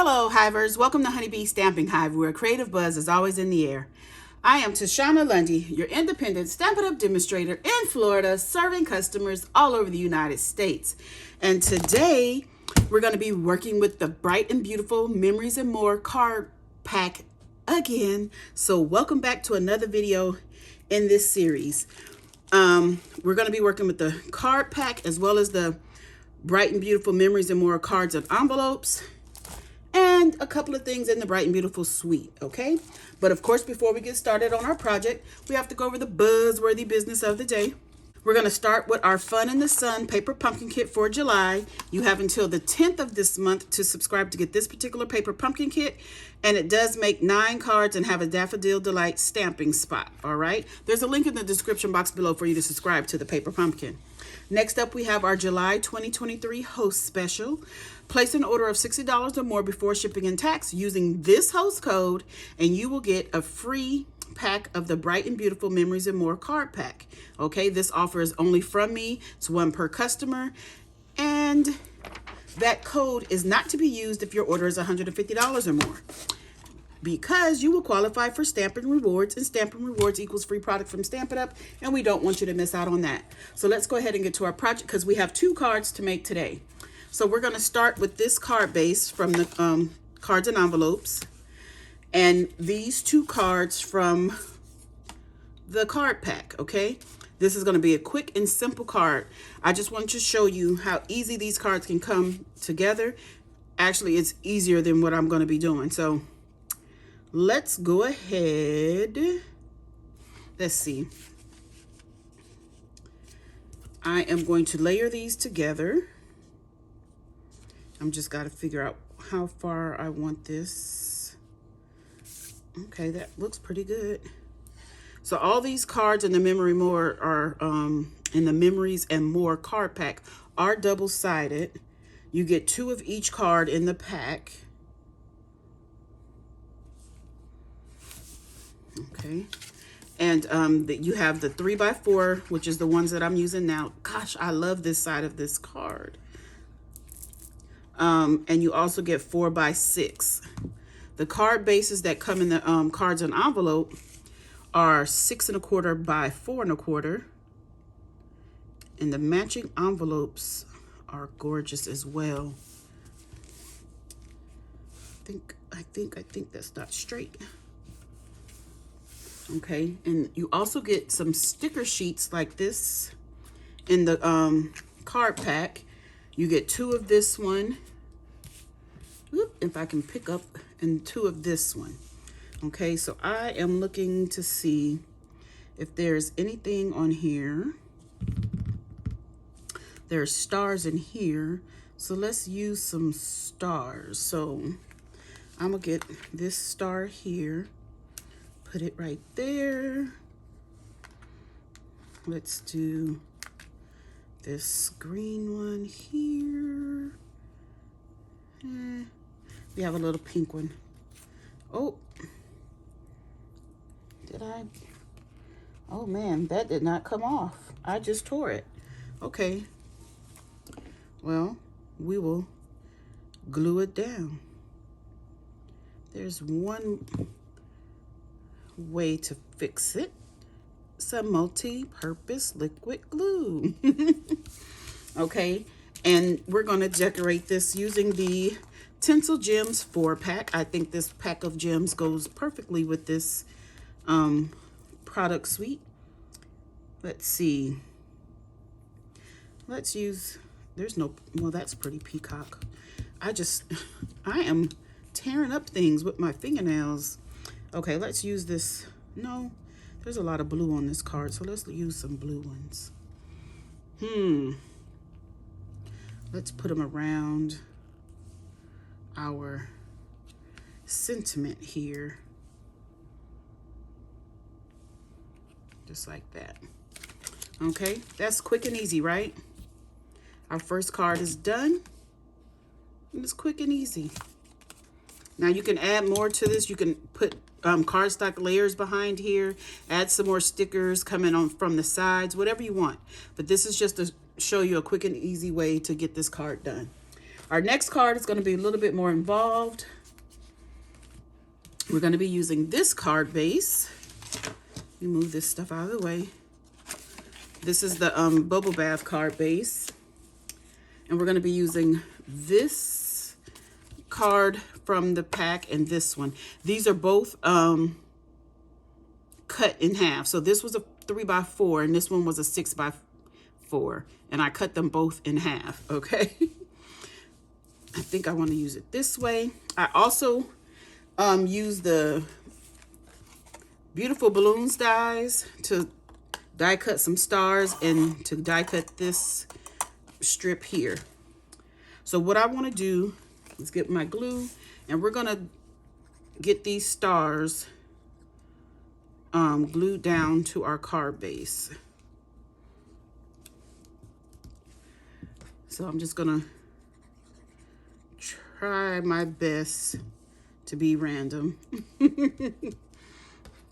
Hello, Hivers. Welcome to Honeybee Stamping Hive, where a creative buzz is always in the air. I am Tashana Lundy, your independent Stampin' Up Demonstrator in Florida, serving customers all over the United States. And today, we're going to be working with the Bright and Beautiful Memories and More card pack again. So welcome back to another video in this series. We're going to be working with the card pack as well as the Bright and Beautiful Memories and More cards and envelopes, and a couple of things in the Bright and Beautiful suite, okay? But of course, before we get started on our project, we have to go over the buzzworthy business of the day. We're going to start with our Fun in the Sun paper pumpkin kit for July. You have until the 10th of this month to subscribe to get this particular paper pumpkin kit. And it does make 9 cards and have a Daffodil Delight stamping spot, all right? There's a link in the description box below for you to subscribe to the paper pumpkin. Next up, we have our July 2023 host special. Place an order of $60 or more before shipping and tax using this host code, and you will get a free pack of the Bright and Beautiful Memories and More card pack. Okay, this offer is only from me. It's one per customer, and that code is not to be used if your order is $150 or more, because you will qualify for Stampin' Rewards, and Stampin' Rewards equals free product from Stampin' Up, and we don't want you to miss out on that. So let's go ahead and get to our project, because we have 2 cards to make today. So we're going to start with this card base from the cards and envelopes, and these 2 cards from the card pack, okay? This is going to be a quick and simple card. I just want to show you how easy these cards can come together. Actually, it's easier than what I'm going to be doing. So let's go ahead. Let's see. I am going to layer these together. I'm just got to figure out how far I want this. Okay, that looks pretty good. So all these cards in the Memory More are in the Memories and More card pack are double-sided. You get 2 of each card in the pack. Okay, and you have the 3x4, which is the ones that I'm using now. Gosh, I love this side of this card. And you also get 4x6. The card bases that come in the cards and envelope are 6 1/4 by 4 1/4, and the matching envelopes are gorgeous as well. I think that's not straight. Okay, and you also get some sticker sheets like this in the card pack. You get 2 of this one. Oop, if I can pick up, and 2 of this one. Okay, so I am looking to see if there's anything on here. There's stars in here, so let's use some stars. So I'm gonna get this star here, put it right there. Let's do this green one here. We have a little pink one. Oh, did I? Oh man, that did not come off. I just tore it. Okay. Well, we will glue it down. There's one way to fix it. Some multi-purpose liquid glue. Okay, and we're going to decorate this using the Tinsel Gems 4-pack. I think this pack of gems goes perfectly with this product suite. Let's see. Let's use, well, that's pretty peacock. I am tearing up things with my fingernails. Okay, let's use this. No, there's a lot of blue on this card, so let's use some blue ones. Let's put them around our sentiment here. Just like that. Okay, that's quick and easy, right? Our first card is done. And it's quick and easy. Now you can add more to this. You can put cardstock layers behind here, add some more stickers coming on from the sides, whatever you want. But this is just to show you a quick and easy way to get this card done. Our next card is going to be a little bit more involved. We're going to be using this card base. Let me move this stuff out of the way. This is the Bubble Bath card base. And we're going to be using this card from the pack and this one. These are both cut in half. So this was a 3x4 and this one was a 6x4. And I cut them both in half, okay? I think I want to use it this way. I also use the Beautiful Balloons dies to die cut some stars and to die cut this strip here. So what I want to do is get my glue, and we're going to get these stars glued down to our card base. So I'm just going to try my best to be random.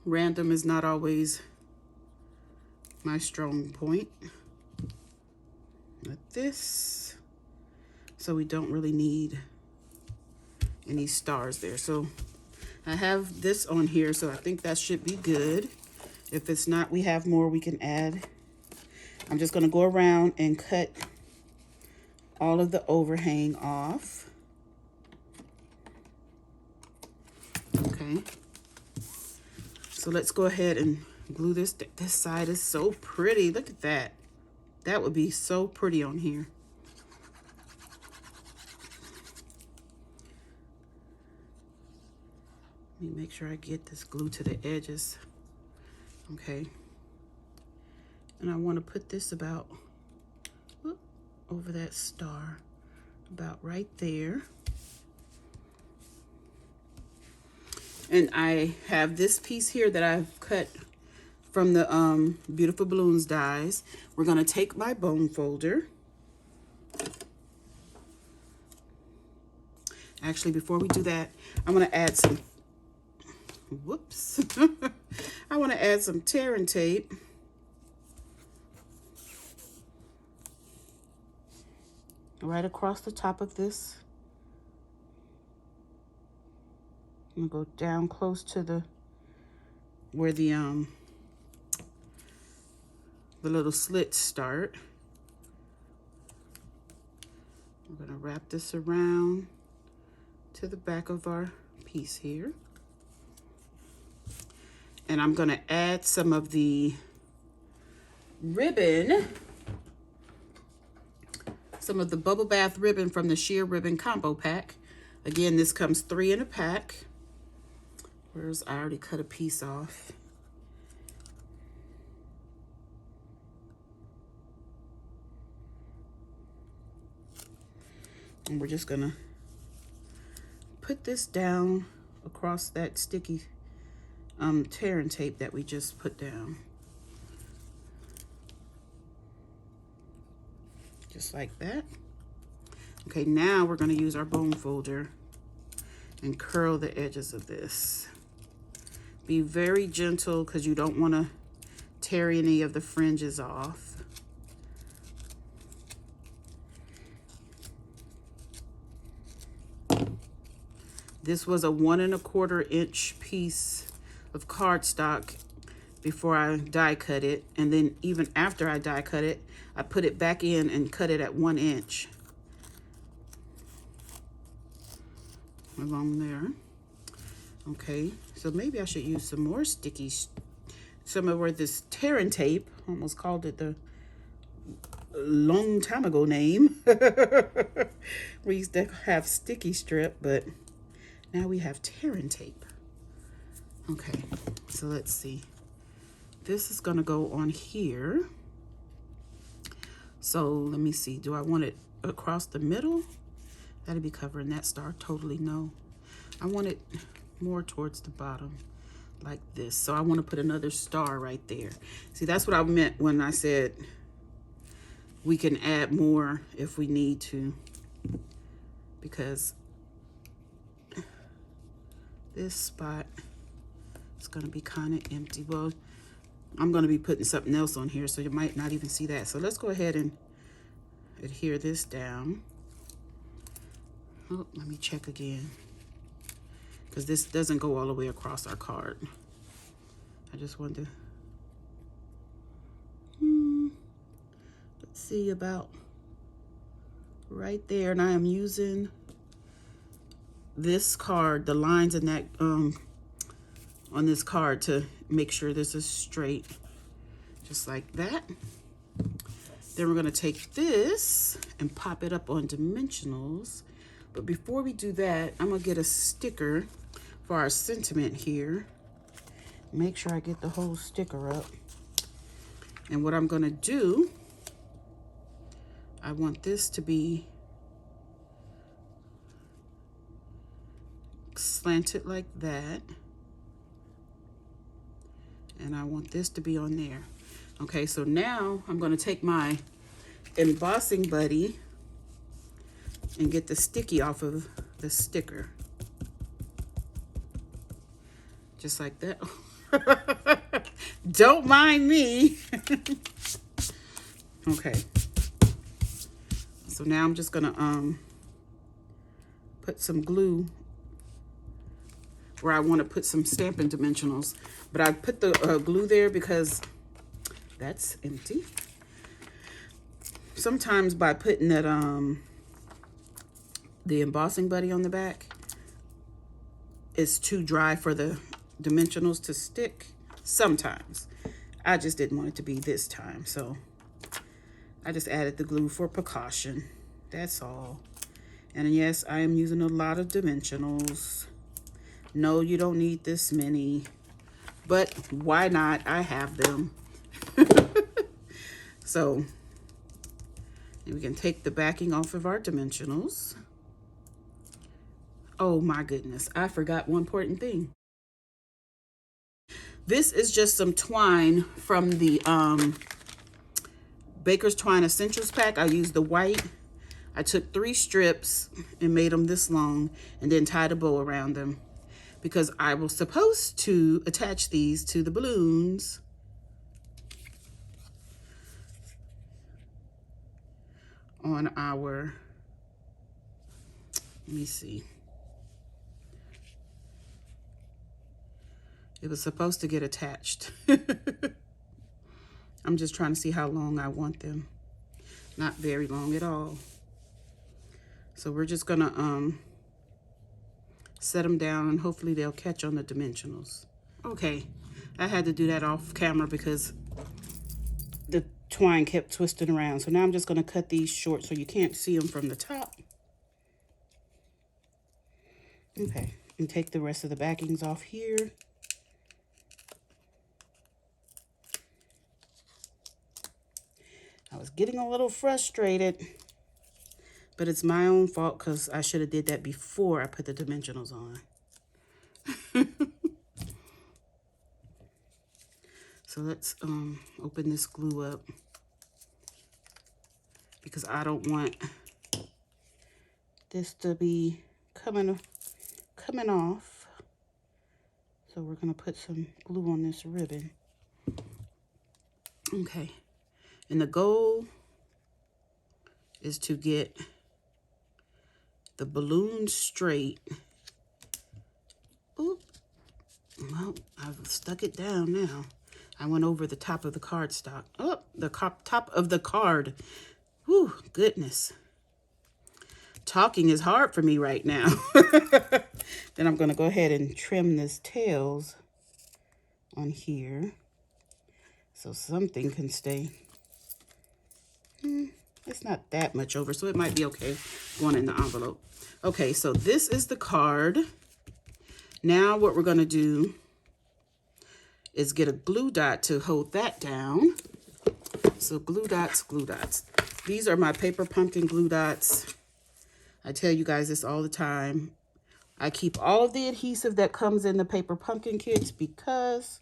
Random is not always my strong point. Like this. So we don't really need any stars there. So I have this on here, so I think that should be good. If it's not, we have more we can add. I'm just going to go around and cut all of the overhang off. Okay. So let's go ahead and glue this. This side is so pretty. Look at that. That would be so pretty on here. Let me make sure I get this glue to the edges. Okay. And I want to put this about over that star, about right there. And I have this piece here that I've cut from the Beautiful Balloons dies. We're going to take my bone folder. Actually, before we do that, I'm going to add some, whoops. I want to add some tearing tape. Right across the top of this. I'm gonna go down close to the where the little slits start. We're gonna wrap this around to the back of our piece here. And I'm gonna add some of the ribbon, some of the Bubble Bath ribbon from the Sheer Ribbon Combo Pack. Again, this comes 3 in a pack. Whereas I already cut a piece off. And we're just gonna put this down across that sticky tearing tape that we just put down. Just like that. Okay, now we're gonna use our bone folder and curl the edges of this. Be very gentle because you don't want to tear any of the fringes off. This was a 1 1/4 inch piece of cardstock before I die cut it. And then even after I die cut it, I put it back in and cut it at 1 inch. Along there. Okay, so maybe I should use some more sticky, some of where this tearing tape, almost called it the long time ago name. We used to have sticky strip, but now we have tearing tape. Okay, so let's see. This is gonna go on here. So let me see, do I want it across the middle? That'll be covering that star, totally no. I want it more towards the bottom, like this. So I want to put another star right there. See, that's what I meant when I said we can add more if we need to, because this spot is going to be kind of empty. Well, I'm going to be putting something else on here, so you might not even see that. So let's go ahead and adhere this down. Oh, let me check again, because this doesn't go all the way across our card. I just wanted to, let's see, about right there. And I am using this card, the lines in that, on this card to make sure this is straight, just like that. Then we're gonna take this and pop it up on dimensionals. But before we do that, I'm gonna get a sticker for our sentiment here. Make sure I get the whole sticker up. And what I'm gonna do, I want this to be slanted like that. And I want this to be on there. Okay, so now I'm gonna take my embossing buddy and get the sticky off of the sticker. Just like that. Don't mind me. Okay. So now I'm just gonna put some glue where I want to put some Stampin' Dimensionals. But I put the glue there because that's empty. Sometimes by putting that the embossing buddy on the back, it's too dry for the dimensionals to stick. Sometimes. I just didn't want it to be this time, so I just added the glue for precaution. That's all. And yes, I am using a lot of dimensionals. No, you don't need this many, but why not? I have them. So we can take the backing off of our dimensionals. Oh my goodness, I forgot one important thing. This is just some twine from the Baker's Twine Essentials pack. I used the white. I took 3 strips and made them this long and then tied a bow around them because I was supposed to attach these to the balloons. On our, let me see. It was supposed to get attached. I'm just trying to see how long I want them. Not very long at all. So we're just gonna set them down and hopefully they'll catch on the dimensionals. Okay, I had to do that off camera because the twine kept twisting around. So now I'm just gonna cut these short so you can't see them from the top. Okay, and take the rest of the backings off here. I was getting a little frustrated, but it's my own fault because I should have did that before I put the dimensionals on. So let's open this glue up because I don't want this to be coming off. So we're gonna put some glue on this ribbon. Okay. And the goal is to get the balloon straight. Oop. Well, I've stuck it down now. I went over the top of the cardstock. Oh, the top of the card. Whew, goodness. Talking is hard for me right now. Then I'm going to go ahead and trim this tails on here so something can stay. It's not that much over, so it might be okay going in the envelope. Okay, so this is the card. Now what we're going to do is get a glue dot to hold that down. So glue dots, glue dots. These are my paper pumpkin glue dots. I tell you guys this all the time. I keep all of the adhesive that comes in the paper pumpkin kits because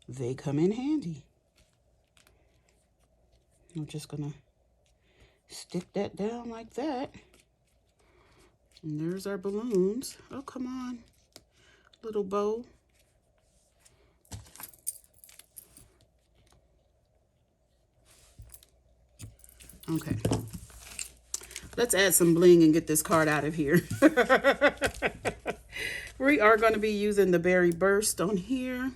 they come in handy. I'm just going to stick that down like that. And there's our balloons. Oh, come on. Little bow. Okay. Let's add some bling and get this card out of here. We are going to be using the Berry Burst on here.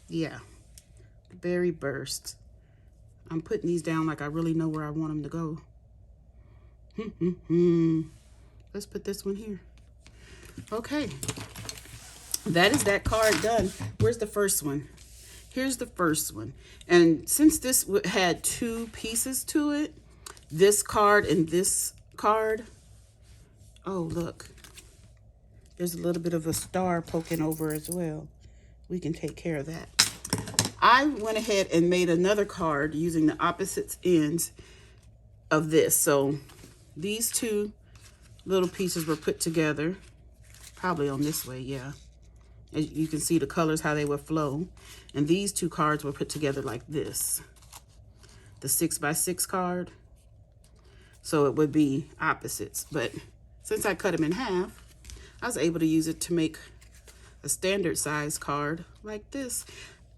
Yeah, the Berry Burst. I'm putting these down like I really know where I want them to go. Let's put this one here. Okay, that is that card done. Where's the first one? Here's the first one. And since this had two pieces to it, this card and this card, oh look, there's a little bit of a star poking over as well. We can take care of that. I went ahead and made another card using the opposite ends of this. So these two little pieces were put together, probably on this way, yeah. As you can see the colors, how they would flow. And these two cards were put together like this. The 6x6 card. So it would be opposites. But since I cut them in half, I was able to use it to make a standard size card like this.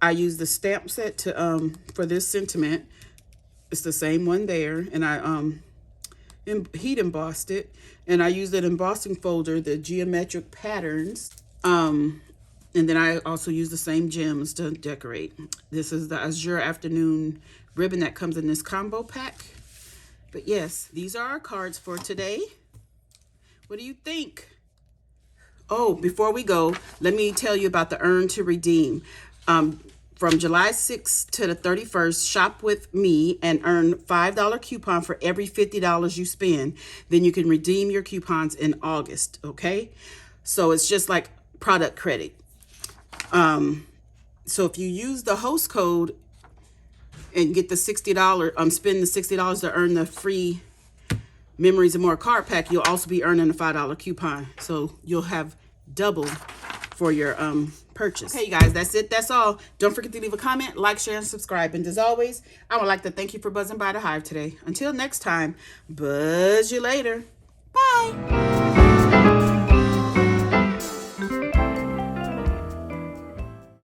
I used the stamp set to for this sentiment. It's the same one there. And I heat embossed it. And I used an embossing folder, the geometric patterns. And then I also use the same gems to decorate. This is the Azure Afternoon ribbon that comes in this combo pack. But yes, these are our cards for today. What do you think? Oh, before we go, let me tell you about the Earn to Redeem. From July 6th to the 31st, shop with me and earn $5 coupon for every $50 you spend. Then you can redeem your coupons in August, okay? So it's just like product credit. So if you use the host code and get the $60, spend the $60 to earn the free Memories and More card pack, you'll also be earning a $5 coupon. So you'll have double for your purchase. Okay, you guys, that's it. That's all. Don't forget to leave a comment, like, share, and subscribe. And as always, I would like to thank you for buzzing by the Hive today. Until next time, buzz you later. Bye.